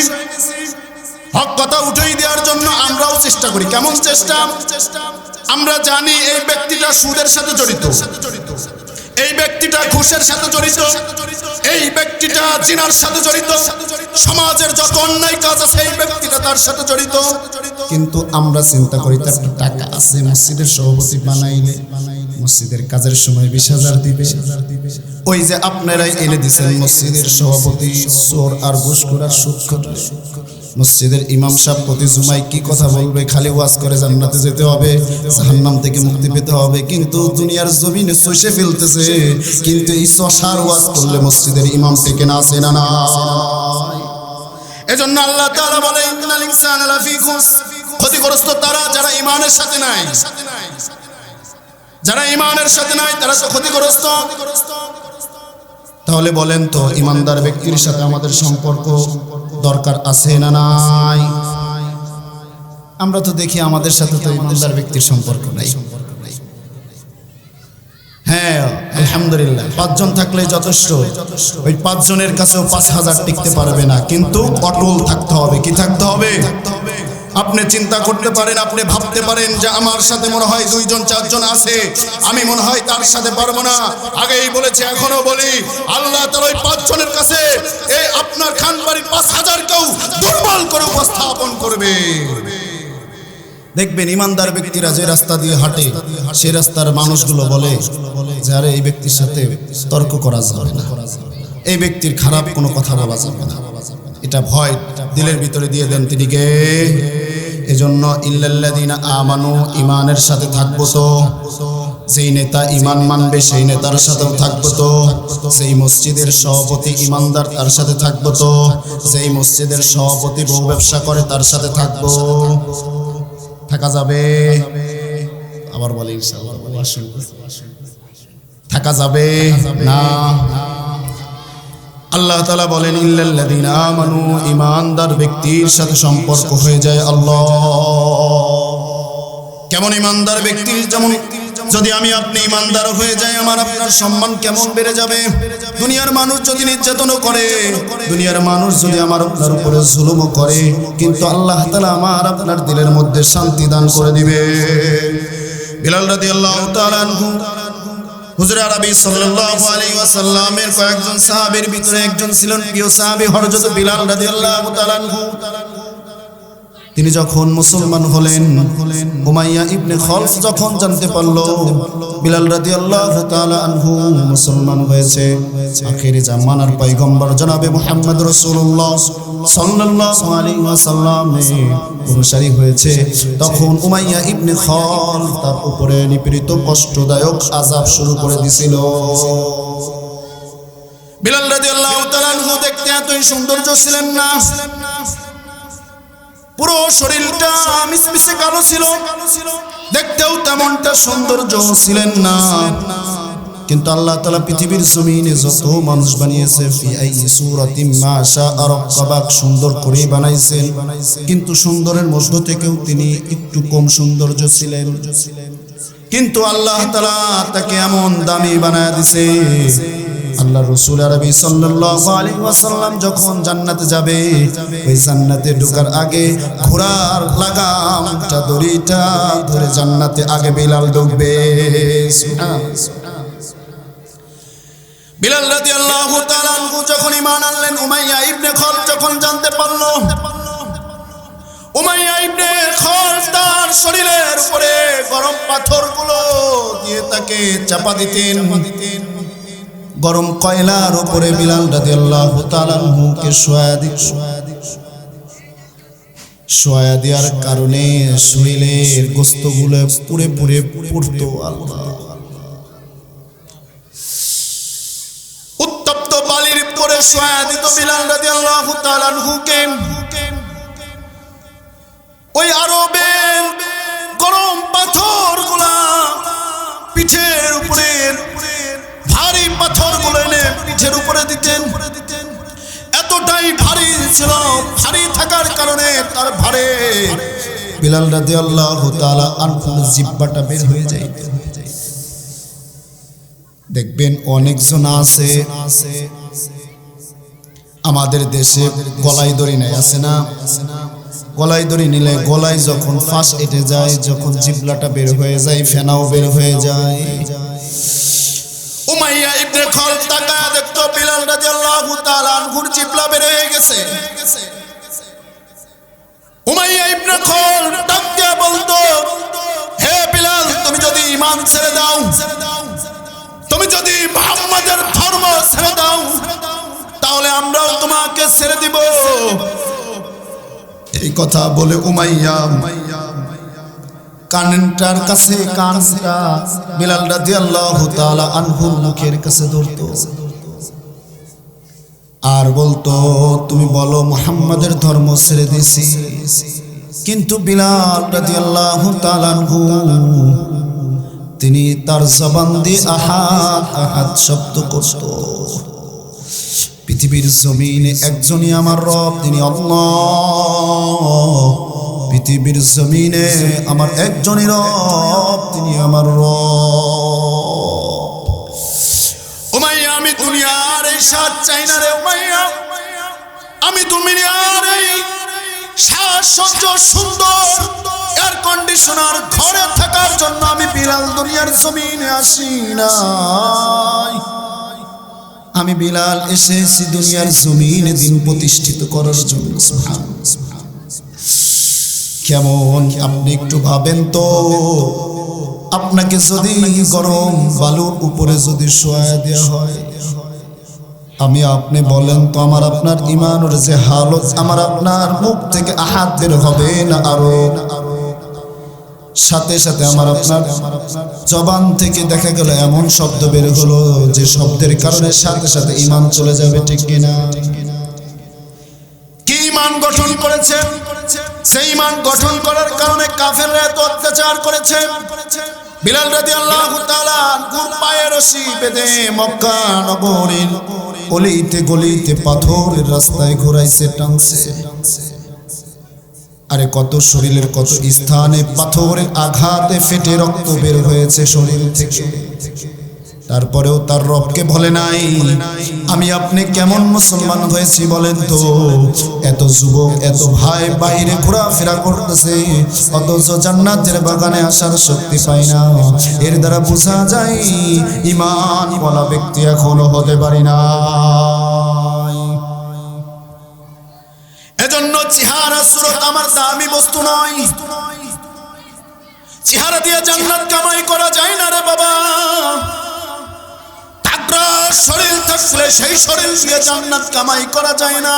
হক কথা উঠেই দেওয়ার জন্য আমরাও চেষ্টা করি। কেমন চেষ্টা? আমরা জানি এই ব্যক্তিটা সুদের সাথে জড়িত, এই ব্যক্তিটা ঘুষের সাথে জড়িত, এই ব্যক্তিটা জিনার সাথে জড়িত, সমাজের যত অন্যায় কাজ আছে এই ব্যক্তিটা তার সাথে জড়িত। কিন্তু আমরা চিন্তা করি তার টাকা আছে, মসজিদের সভাপতি বানাইলে মসজিদের কাজের সময় 20,000 দিবে। ওই যে আপনারাই এনে দিচ্ছেন মসজিদের সভাপতি চোর আর ঘুষখোর আর সুদখোর। মসজিদের ইমাম সাহেব প্রতি জুমায় কি কথা বলবে? খালি ওয়াজ করে জান্নাতে যেতে হবে, জাহান্নাম থেকে মুক্তি পেতে হবে। কিন্তু দুনিয়ার জমিনে চষে ফেলতেছে, কিন্তু এই চষার ওয়াজ করলে মসজিদের ইমাম থেকে না আসে না। এজন্য আল্লাহ তাআলা বলে ইন্নাল ইনসানা লাফি খুস, ক্ষতিগ্রস্ত তারা যারা ঈমানের সাথে নাই, যারা ঈমানের সাথে নাই তারা তো ক্ষতিগ্রস্ত। তাহলে বলেন তো ঈমানদার ব্যক্তির সাথে আমাদের সম্পর্ক দরকার আছে না নাই? আমরা তো দেখি আমাদের সাথে তো ঈমানদার ব্যক্তির সম্পর্ক নাই। হ্যাঁ আলহামদুলিল্লাহ 5 জন থাকলে যথেষ্ট। ওই 5 জনের কাছেও 5,000 টিকতে পারবে না, কিন্তু অটল থাকতে হবে। কি থাকতে হবে? আপনি চিন্তা করতে পারেন, আপনি ভাবতে পারেন যে আমার সাথে মনে হয় 2 জন 4 জন আছে, আমি মনে হয় তার সাথে পারবো না। আগেই বলেছি এখনো বলি, আল্লাহ তাআলা ওই 5 জনের কাছে এই আপনার খানবাড়ির 5,000 কেও দুর্বল করে উপস্থাপন করবে। দেখবেন ইমানদার ব্যক্তিরা যে রাস্তা দিয়ে হাঁটে সেই রাস্তার মানুষগুলো বলে যে আরে এই ব্যক্তির সাথে তর্ক করা যাবে না, এই ব্যক্তির খারাপ কোনো কথা বলা যাবে না। এটা ভয় দিলের ভিতরে দিয়ে দেন তিনি কে? এজন্য ইল্লাল্লাযিনা আমানু, ঈমানের সাথে থাকবো তো। যেই নেতা ঈমান মানবে সেই নেতার সাথেও থাকবো তো। যেই মসজিদের সভাপতি ঈমানদার তার সাথে থাকবো তো। যেই মসজিদের সভাপতি বউ ব্যবসা করে তার সাথে থাকবো। থাকা যাবে? আবার বলে ইনশাআল্লাহ থাকা যাবে না। আল্লাহ তাআলা বলেন ইল্লাল্লাযিনা আমানু, ঈমানদার ব্যক্তির সাথে সম্পর্ক হয়ে যায় আল্লাহ। কেমন ঈমানদার ব্যক্তির? যেমন যদি আমি আপনি ঈমানদার হয়ে যাই, আমার আপনার সম্মান কেমন বেড়ে যাবে। দুনিয়ার মানুষ যদি নির্যাতন করে, দুনিয়ার মানুষ যদি আমার আপনার উপরে জুলুম করে, কিন্তু আল্লাহ তাআলা আমার আপনার দিলের মধ্যে শান্তি দান করে দিবে। বিলাল রাদিয়াল্লাহু তাআলা আনহু, হুজুর আরবি সাল্লাল্লাহু আলাইহি ওয়াসাল্লামের কয়েকজন সাহাবীর ভিতরে একজন ছিলেন প্রিয় সাহাবী হযরত বিলাল রাদিয়াল্লাহু তাআলা আনহু। তিনি যখন মুসলমান হলেন, উমাইয়া ইবনে খলফ যখন জানতে পারল বিলাল রাদিয়াল্লাহু তাআলা আনহু মুসলমান হয়েছে, আখিরি জামানার পয়গম্বর জনাবে মুহাম্মদ রাসূলুল্লাহ সাল্লাল্লাহু আলাইহি ওয়াসাল্লামের অনুসারী হয়েছে, তখন উমাইয়া ইবনে খলফ তার উপরে নিপীড়িত কষ্টদায়ক আযাব শুরু করে দিছিল। বিলাল রাদিয়াল্লাহু তাআলা আনহু দেখতে এতই সৌন্দর্য ছিলেন না, পুরো শরীরটা মিশমিশে কালো ছিল, দেখতেও তেমনটা সৌন্দর্য ছিলেন না। কিন্তু আল্লাহ তাআলা পৃথিবীর জমিনে যত মানুষ বানিয়েছে ফি আইয়ি সূরাতিন মা শাআ রাক্কাবাক, সুন্দর করে বানাইছেন, কিন্তু সুন্দরের মধ্য থেকেও তিনি একটু কম সৌন্দর্য ছিলেন। কিন্তু আল্লাহ তাআলা তাকে এমন দামি বানায় দিয়েছে। আল্লাহ রাসূল আরবি সাল্লাল্লাহু আলাইহি ওয়াসাল্লাম যখন জান্নাতে যাবে, ওই জান্নাতে ঢোকার আগে ঘোড়ার লাগামটা দড়িটা ধরে জান্নাতে আগে বিলাল ঢুকবে। বিলাল রাদিয়াল্লাহু তাআলা আনহু যখন ঈমান আনলেন, উমাইয়া ইবনে খলফ যখন জানতে পারল, উমাইয়া ইবনে খলফ তার শরীরের উপরে গরম পাথরগুলো দিয়ে তাকে চাপা দিতেন। গরম কয়লার উপরে বিলাল রাদিয়াল্লাহু তাআলা আনহুকে শোয়া দেওয়ার কারণে শরীরের গোশতগুলো পুড়ে পুড়ে পুড়তো। আল্লাহ, উত্তপ্ত বালির উপরে শোয়া দিত বিলাল রাদিয়াল্লাহু তাআলা আনহুকে। ওই আরবের গরম পাথরগুলা পিঠের উপরে, ভারী পাথরগুলো এনে পিঠের উপরে দিতেন। এতটাই ভারী ছিল, ভারী থাকার কারণে তার ভারে বিলাল রাদিয়াল্লাহু তাআলা আনহুর জিহ্বাটা বের হয়ে যায়। দেখবেন অনেকজন আছে আমাদের দেশে গলায় দড়ি নাই, আছে না? গলায় দড়ি নিলে গলায় যখন ফাঁস এঁটে যায়, যখন জিবলাটা বের হয়ে যায়, ফেনাও বের হয়ে যায়। উমাইয়া ইবনে খালদ তাকায় দেখতো বিলাল রাদিয়াল্লাহু তাআলা আনহুর জিবলা বের হয়ে গেছে। উমাইয়া ইবনে খালদ ডাক দিয়ে বলতো, হে বিলাল, তুমি যদি ঈমান ছেড়ে দাও, তুমি যদি মুহাম্মাদের ধর্ম ছেড়ে দাও, তাহলে আমরাও তোমাকে ছেড়ে দিব। এই কথা বলে উমাইয়া কানটার কাছে কানটা বিলাল রাদিয়াল্লাহু তাআলা আনহুর মুখের কাছে ধরতো আর বলতো, তুমি বলো মুহাম্মাদের ধর্ম ছেড়ে দিয়েছি। কিন্তু বিলাল রাদিয়াল্লাহু তাআলা আনহু তিনি তার জবান দিয়ে আহাদ আহাদ শব্দ করত। পৃথিবীর জমিনে একজনই আমার রব, তিনি আল্লাহ। পৃথিবীর জমিনে আমার একজনই রব, তিনি আমার রব। উমাইয়া, আমি দুনিয়ার এই স্বাদ চাই না রে উমাইয়া, আমি দুনিয়ার এই সাজসজ্জ সুন্দর এয়ার কন্ডিশনার ঘরে থাকার জন্য আমি বিলাল দুনিয়ার জমিনে আসি নাই। আমি বিলাল এসেছি দুনিয়ার জমিনে দিন প্রতিষ্ঠিত করার জন্য। কেমন আপনি একটু ভাবেন তো, আপনাকে যদি গরম বালুর উপরে যদি শোয়া দেওয়া হয়, আমি আপনি বলেন তো আমার আপনার ঈমানের যে হালত, আমার আপনার মুখ থেকে আহাত বের হবে না আরো সাথে সাথে আমার আপনার জবান থেকে দেখা গেল এমন শব্দ বের হলো যে শব্দের কারণে সাথে সাথে ঈমান চলে যাবে, ঠিক কিনা? কি ঈমান গঠন করেছে? সেই ঈমান গঠন করার কারণে কাফেররা এত অত্যাচার করেছে। বিলাল রাদিয়াল্লাহু তাআলা আনহুর পায়ে রশি বেঁধে মক্কা নগরীর অলিতে গলিতে পাথরের রাস্তায় ঘোরাইছে, টানছে। আরে কত শরীরের কত স্থানে পাথরের আঘাতে ফেটে রক্ত বের হয়েছে শরীর থেকে। তারপরেও তার রবকে বলে নাই, আমি আপনি কেমন মুসলমান হয়েছি বলেন তো? এত যুবক এত ভাই বাইরে ঘোরাফেরা করতেছে, অথচ জান্নাতের বাগানে আসার শক্তি পায় না। এর দ্বারা বোঝা যায় ঈমান ওয়ালা ব্যক্তি এখনো হতে পারি না। এজন্য চেহারা সুরত আমার দামি বস্তু নয়। চেহারা দিয়ে জান্নাত কামাই করা যায় না রে বাবা। তাগড়া শরীর থাকলে সেই শরীর দিয়ে জান্নাত কামাই করা যায় না।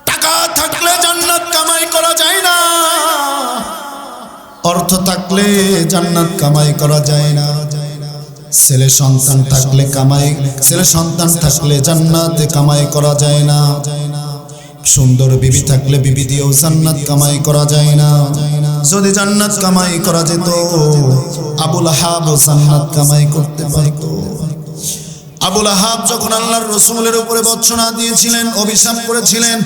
টাকা থাকলে জান্নাত কামাই করা যায় না। অর্থ থাকলে জান্নাত কামাই করা যায় না। ছেলে সন্তান থাকলে ছেলে সন্তান থাকলে জান্নাতে কামাই করা যায় না। সুন্দর বিবি থাকলে বিবি দিয়েও জান্নাত কামাই করা যায় না। যদি জান্নাত কামাই করা যেত, আবুল আহাব জান্নাত কামাই করতে পারত। আবুল আহাব যখন আল্লাহর রাসূলের উপরে বর্ষণা দিয়েছিলেন, অভিশাপ করেছিলেন,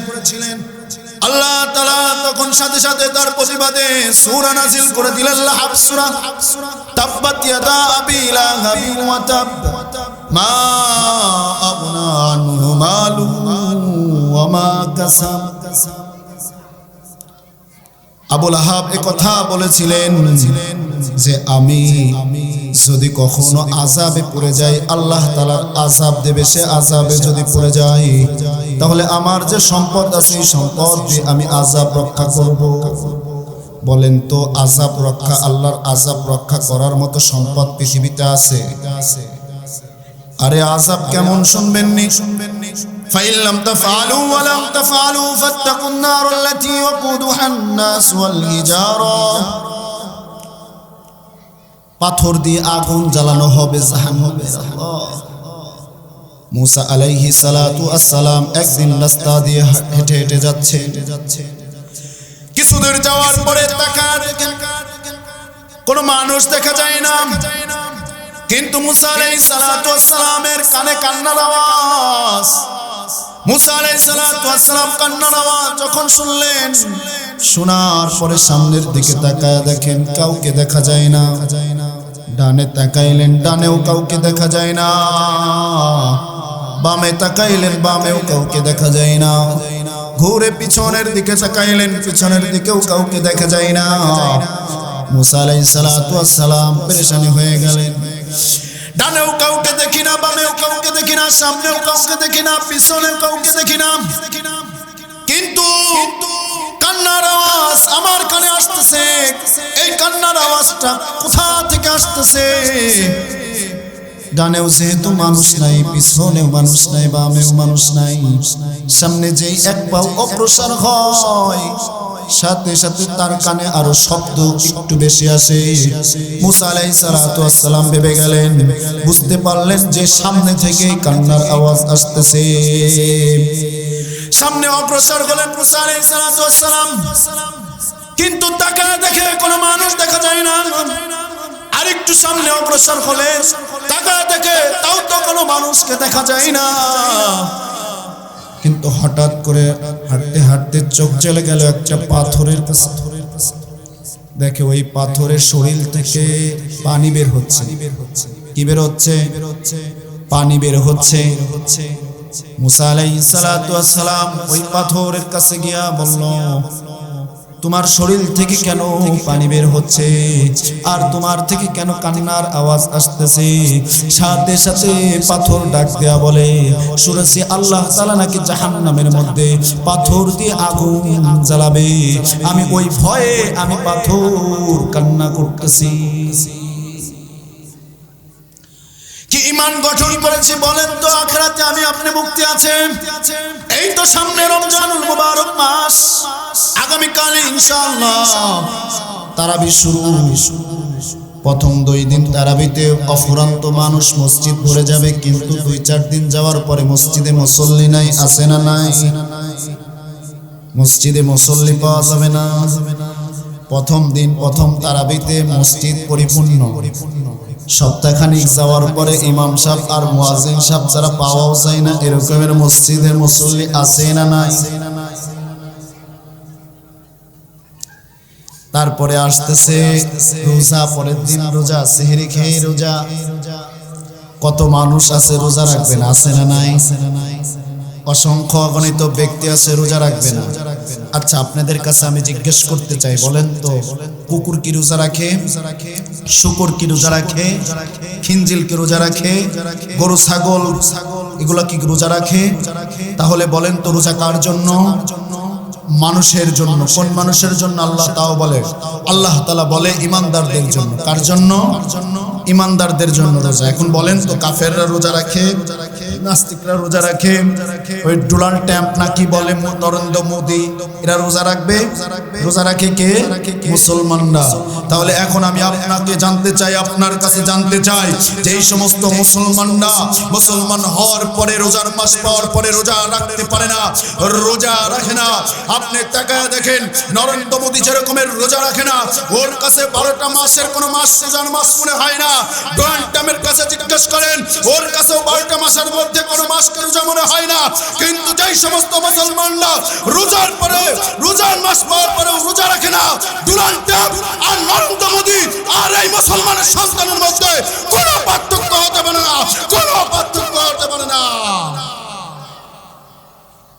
আল্লাহ তাআলা তখন সাথে সাথে তার প্রতিবাদে সূরা নাযিল করে দিলেন, লাহাব সূরা, তাব্বাত ইয়াদা আবি লাহাবি ওয়া তাব, মা আগনা আনহু মালুহু ওয়া মা কাসাব। আবুল আহাব একথা বলেছিলেন যে আমি যদি কখনো আযাবে পড়ে যাই, আল্লাহ তাআলার আযাব দেবে, সে আযাবে যদি পড়ে যাই তাহলে আমার যে সম্পদ আছে এই সম্পদ দিয়ে আমি আযাব রক্ষা করব। বলেন তো, আযাব রক্ষা, আল্লাহর আযাব রক্ষা করার মতো সম্পদ পৃথিবীতে আছে? আরে আযাব কেমন শুনবেননি? فإن لم تفعلوا ولم تفعلوا فاتقوا النار التي وقودها الناس والحجارة। পাথর দিয়ে আগুন জ্বালানো হবে জাহান্নামে। মুসা আলাইহিস সালাতু ওয়াস সালাম একদিন রাস্তা দিয়ে হেঁটে হেঁটে যাচ্ছে। কিছুদূর যাওয়ার পরে তাকায় দেখেন কোনো মানুষ দেখা যায় না, কিন্তু মুসা আলাইহিস সালাতু ওয়াস সালামের কানে কান্নার আওয়াজ। মুসা আলাইহিস সালাতু ওয়াস সালাম কান্নার আওয়াজ যখন শুনলেন, শোনার পরে সামনের দিকে তাকায় দেখেন কাউকে দেখা যায় না। ডানে তাকাইলেন, ডানেও কাউকে দেখা যায় না। বামে তাকাইলেন, বামেও কাউকে দেখা যায় না। ঘুরে পিছনের দিকে তাকাইলেন, পিছনের দিকেও কাউকে দেখা যায় না। মুসা আলাইহিস সালাতু ওয়াস সালাম পেরেশানি হয়ে গেলেন। ডানেও কাউকে দেখি না, বামেও কাউকে দেখি না, সামনেও কাউকে দেখি না, পিছনেও কাউকে দেখি না। কিন্তু কান্নার আওয়াজ আমার কানে আসতেছে। এই কান্নার আওয়াজটা কোথা থেকে আসতেছে? ডানেও যেহেতু মানুষ নাই, পিছনেও মানুষ নাই, বামেও মানুষ নাই, সামনে যেই এক পাও অগ্রসর হয় সাথে সাথে তার কানে আরো শব্দ একটু বেশি আসে। মুসা আলাইহিস সালাতু ওয়াস সালাম ভেবে গেলেন, বুঝতে পারলেন যে সামনে থেকে কান্নার আওয়াজ আসতেছে। সামনে অগ্রসর হলেন মুসা আলাইহিস সালাতু ওয়াস সালাম, কিন্তু তাকায় দেখে কোনো মানুষ দেখা যায় না। আরেকটু সামনে অগ্রসর হলেন, তাকায় দেখে তাও তো কোনো মানুষকে দেখা যায় না। কিন্তু হঠাৎ করে হাঁটতে হাঁটতে চোখ চলে গেল একটা পাথরের কাছে। দেখে ওই পাথরের শরীর থেকে পানি বের হচ্ছে। কি বের হচ্ছে? পানি বের হচ্ছে। মুসা আলাইহিস সালাতু ওয়াস সালাম ওই পাথরের কাছে গিয়া বলল, তোমার শরীর থেকে কেন পানি বের হচ্ছে আর তোমার থেকে কেন কান্নার আওয়াজ আসতেছে? সাথে সাথে পাথর ডাক দেয়া বলে, শুনেছি আল্লাহ তাআলা নাকি জাহান্নামের মধ্যে পাথর দিয়ে আগুন জ্বালাবে। আমি ওই ভয়ে আমি পাথর কান্না করতেছি। কি ঈমান গঠন করেছি বলেন তো? আখিরাতে আমি আপনি মুক্তি আছে। এই তো সামনে রমজানুল মুবারক মাস, আগামী কাল ইনশাআল্লাহ তারাবি শুরু। প্রথম 2 দিন তারাবিতে অফুরন্ত মানুষ মসজিদ ভরে যাবে, কিন্তু 2-4 দিন যাওয়ার পরে মসজিদে মুসল্লি নাই। আছে না নাই? মসজিদে মুসল্লি পাওয়া যাবে না। প্রথম দিন প্রথম তারাবিতে মসজিদ পরিপূর্ণ। সপ্তাহখানিক যাওয়ার পরে ইমাম সাহেব আর মুয়াজ্জিন সাহেব যারা পাওয়াও যায় না, এরকমের মসজিদের মুসল্লি আছে না নাই? তারপরে আসতেছে রোজা, পরের দিন রোজা, সেহরি খেয়ে রোজা। কত মানুষ আছে রোজা রাখবে না? আছে না নাই? অসংখ্য অগণিত ব্যক্তি আছে রোজা রাখবে না। আচ্ছা, আপনাদের কাছে আমি জিজ্ঞেস করতে চাই, বলেন তো কুকুর কি রোজা রাখে? শুকর কি রোজা রাখে? খিঞ্জিল কি রোজা রাখে? গরু ছাগল এগুলা কি রোজা রাখে? তাহলে বলেন তো রোজা কার জন্য? মানুষের জন্য। কোন মানুষের জন্য? আল্লাহ তাও বলে, আল্লাহ তাআলা বলে ইমানদারদের জন্য। কার জন্য? ইমানদারদের জন্য রোজা। এখন বলেন তো কাফেররা রোজা রাখে, নাস্তিকরা রোজা রাখে, ওই ডোনাল্ড ট্রাম্প নাকি বলে নরেন্দ্র মোদি, এরা রোজা রাখবে? রোজা রাখে কে? মুসলমানরা। তাহলে এখন আমি আপনাকে জানতে চাই, আপনার কাছে জানতে চাই যে এই সমস্ত মুসলমানরা মুসলমান হওয়ার পরে রোজার মাস পাওয়ার পরে রোজা রাখতে পারে না, রোজা রাখে না। আপনি তাকায় দেখেন নরেন্দ্র মোদি যেরকমের রোজা রাখে না, ওর কাছে 12টা মাসের কোনো মাস রোজার মাস মনে হয় না। ডোনাল্ড ট্রাম্পের কাছে জিজ্ঞেস করেন, ওর কাছেও 12টা মাসের মধ্যে কোনো মাসকে রোজা মনে হয় না। কিন্তু যেই সমস্ত মুসলমানরা রোজার পরে রোজার মাস পাওয়ার পরেও রোজা রাখে না, ডোনাল্ড ট্রাম্প আর নরেন্দ্র মোদি আর এই মুসলমানের সন্তানের মধ্যে কোনো পার্থক্য হতে পারে না, কোনো পার্থক্য হতে পারে না।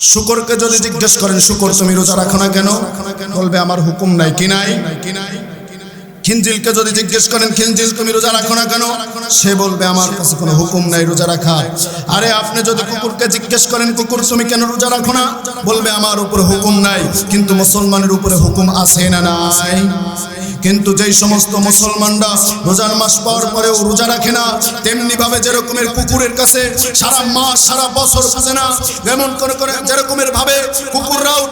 শুকরকে যদি জিজ্ঞেস করেন, শুকর তুমি রোজা রাখো না কেন? বলবে আমার হুকুম নাই। কি নাই? খিঞ্জিলকে যদি জিজ্ঞেস করেন, খিঞ্জিল তুমি রোজা রাখো না কেন? সে বলবে আমার কাছে কোনো হুকুম নাই রোজা রাখা। আরে আপনি যদি কুকুরকে জিজ্ঞেস করেন, কুকুর তুমি কেন রোজা রাখো না? বলবে আমার উপরে হুকুম নাই। কিন্তু মুসলমানের উপরে হুকুম আছে না নাই? কিন্তু যেই সমস্ত মুসলমানরা রোজার মাস পাওয়ার পরেও রোজা রাখে না, তেমনি ভাবে যেরকমের কুকুরের কাছে সারা মাস সারা বছর বুঝে না, যেমন করে যেরকমের ভাবে কুকুররাও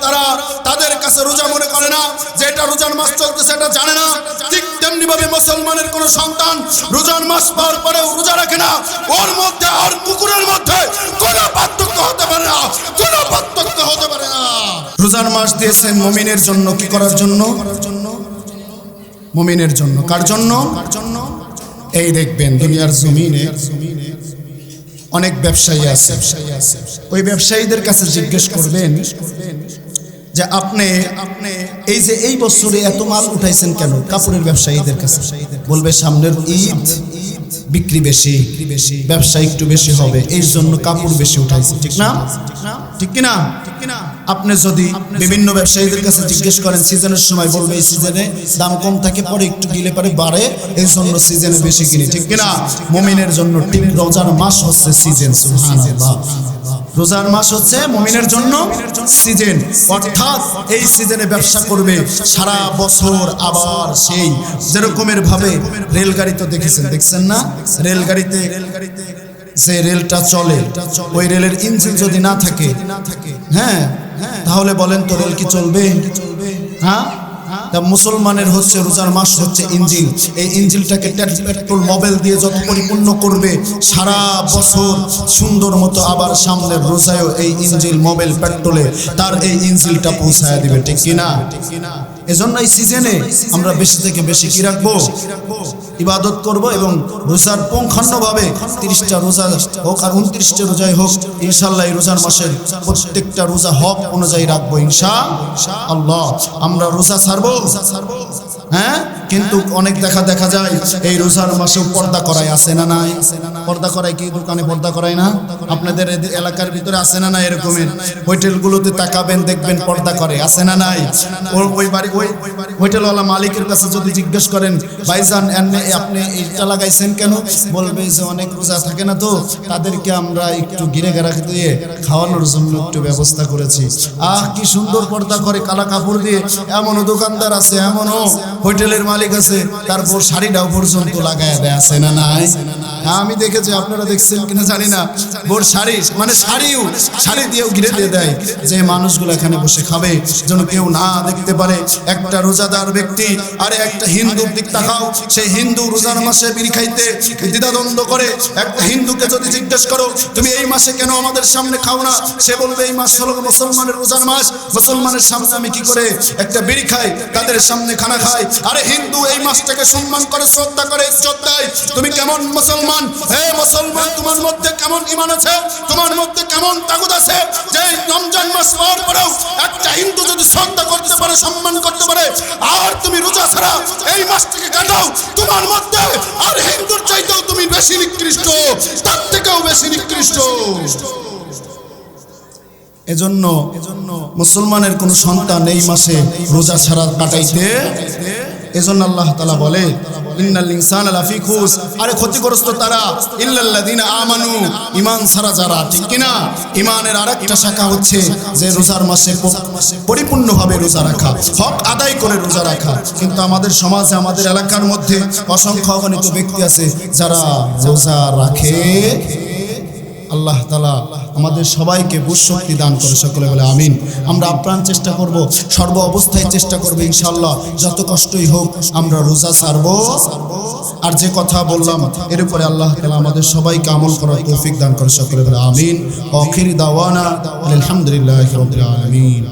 তাদের কাছে রোজা মনে করে না, যে এটা রোজার মাস চলতেছে এটা জানে না, ঠিক তেমনি ভাবে মুসলমানের কোন সন্তান রোজার মাস পাওয়ার পরেও রোজা রাখে না, ওর মধ্যে আর কুকুরের মধ্যে কোনো পার্থক্য হতে পারে না, কোনো পার্থক্য হতে পারে না। রোজার মাস দিয়েছেন মুমিনের জন্য। কি করার জন্য? মুমিনের জন্য। কার জন্য? এই দেখবেন দুনিয়ার জমিনে অনেক ব্যবসায়ী আছে, ওই ব্যবসায়ীদের কাছে জিজ্ঞেস করবেন যে আপনি এই যে এই বছরে এত মাল উঠাইছেন কেন? কাপড়ের ব্যবসায়ীদের কাছে বলবে সামনের ঈদ, বিক্রি বেশি, ব্যবসা একটু বেশি হবে, এই জন্য কাপড় বেশি উঠাইছে, ঠিক না? ঠিক কিনা? আপনি যদি বিভিন্ন ব্যবসায়ীদের কাছে জিজ্ঞেস করেন সিজনের সময়, বলবে এই সিজনে দাম কম থাকে, পরে একটু গিলে পরে বাড়ে, এই জন্য সিজনে বেশি কিনি, ঠিক কিনা? মুমিনের জন্য ঠিক রোজার মাস হচ্ছে সিজন। সুবহানাল্লাহ। রোজার মাস হচ্ছে মুমিনের জন্য সিজন, অর্থাৎ এই সিজনে ব্যবসা করবে সারা বছর। আবার সেই যেরকমের ভাবে রেলগাড়ি তো দেখছেন না, রেলগাড়িতে যে রেলটা চলে, ওই রেলের ইঞ্জিন যদি না থাকে, হ্যাঁ, তাহলে বলেন তো রেল কি চলবে? হ্যাঁ, তা মুসলমানের হচ্ছে রোজার মাস হচ্ছে ইঞ্জিন। এই ইঞ্জিনটাকে পেট্রোল মোবিল দিয়ে যত পরিপূর্ণ করবে সারা বছর সুন্দর মতো, আবার সামনের রোজায়ও এই ইঞ্জিন মোবিল পেট্রোলে তার এই ইঞ্জিনটা পৌঁছায় দিবে, ঠিক কিনা? এজন্য এই সিজনে আমরা বেশি থেকে বেশি কি রাখবো? ইবাদত করব, এবং রোজার পুঙ্খানুভাবে 30টা রোজা হোক আর 29টা রোজাই হোক, ইনশাআল্লাহ এই রোজার মাসের প্রত্যেকটা রোজা হক অনুযায়ী রাখবো ইনশাআল্লাহ। আমরা রোজা ছাড়বো, হ্যাঁ, কিন্তু অনেক দেখা যায় এই রোজার মাসেও পর্দা করায়, আছে না নাই? পর্দা করায় কি দোকানে পর্দা করায় না? আপনাদের এলাকার ভিতরে আছে না নাই? এরকমের হোটেলগুলোতে তাকাবেন, দেখবেন পর্দা করে, আছে না নাই? ওই বাড়ি ওই হোটেলওয়ালা মালিকের কাছে যদি জিজ্ঞেস করেন, ভাইজান আপনি এইটা লাগাইছেন কেন? বলবে যে অনেক রোজা থাকে না তো, তাদেরকে আমরা একটু ঘিরে ঘেরা দিয়ে খাওয়ানোর জন্য একটু ব্যবস্থা করেছি। কি সুন্দর পর্দা করে কালা কাপড় দিয়ে। এমনও দোকানদার আছে, এমনও হোটেলের মালিক আছে, তারপর শাড়িটাও পর্যন্ত লাগায় দেয়, আছে না নাই? আমি দেখেছি, আপনারা দেখছেন কিনা জানি না, বোর শাড়ি মানে শাড়ি দিয়েও ঘিরে দিয়ে দেয়, যে মানুষগুলো এখানে বসে খাবে যেন কেউ না দেখতে পারে। একটা রোজাদার ব্যক্তি আরে একটা হিন্দুর দিক তাকাও, সেই হিন্দু রোজার মাসে বিড়ি খাইতে দ্বিধাদ্বন্দ্ব করে। একটা হিন্দুকে যদি জিজ্ঞেস করো তুমি এই মাসে কেন আমাদের সামনে খাও না, সে বলবে এই মাস হলো মুসলমানের রোজার মাস, মুসলমানের সামনে আমি কি করে একটা বিড়ি খাই, তাদের সামনে খানা খাই। আরে হিন্দু এই মাসটাকে সম্মান করে, শ্রদ্ধা করে, ইজ্জত দেয়। তুমি কেমন মুসলমান? হে মুসলমান, তোমার মধ্যে কেমন ঈমান আছে? তোমার মধ্যে কেমন তাগুত আছে যে রমজান মাস পাওয়ার পরেও একটা হিন্দু যদি শ্রদ্ধা করতে পারে, সম্মান করতে পারে, আর তুমি রোজা ছাড়া এই মাসটাকে কাটাও, তোমার মধ্যে আর হিন্দুর চাইতেও তুমি বেশি নিকৃষ্ট, তার থেকেও বেশি নিকৃষ্ট। এজন্য মুসলমানের কোন সন্তান এই মাসে রোজা ছাড়া কাটাইতে, এজন্য আল্লাহ তাআলা বলে ইন্নাল ইনসানা লাফি খুস, আরে ক্ষতিগ্রস্ত তারা, ইল্লাল্লাযিনা আমানু, ঈমান ছাড়া যারা, ঠিক কিনা? ঈমানের আরেকটা শাখা হচ্ছে যে রোজার মাসে পরিপূর্ণভাবে রোজা রাখা, হক আদায় করে রোজা রাখা। কিন্তু আমাদের সমাজে, আমাদের এলাকার মধ্যে অসংখ্য অগণিত ব্যক্তি আছে যারা রোজা রাখে। আল্লাহ তাআলা আমাদের সবাইকে বুঝশক্তি দান করে, সকলে বলে আমিন। আমরা আপ্রাণ চেষ্টা করব, সর্ব অবস্থায় চেষ্টা করব ইনশাআল্লাহ, যত কষ্টই হোক আমরা রোজা ছাড়ব। আর যে কথা বললাম এর উপরে আল্লাহ তাআলা আমাদের সবাইকে আমল করার তৌফিক দান করে, সকলে বলে আমিন। আখির দাওয়ানা আলহামদুলিল্লাহি রাব্বিল আলামিন।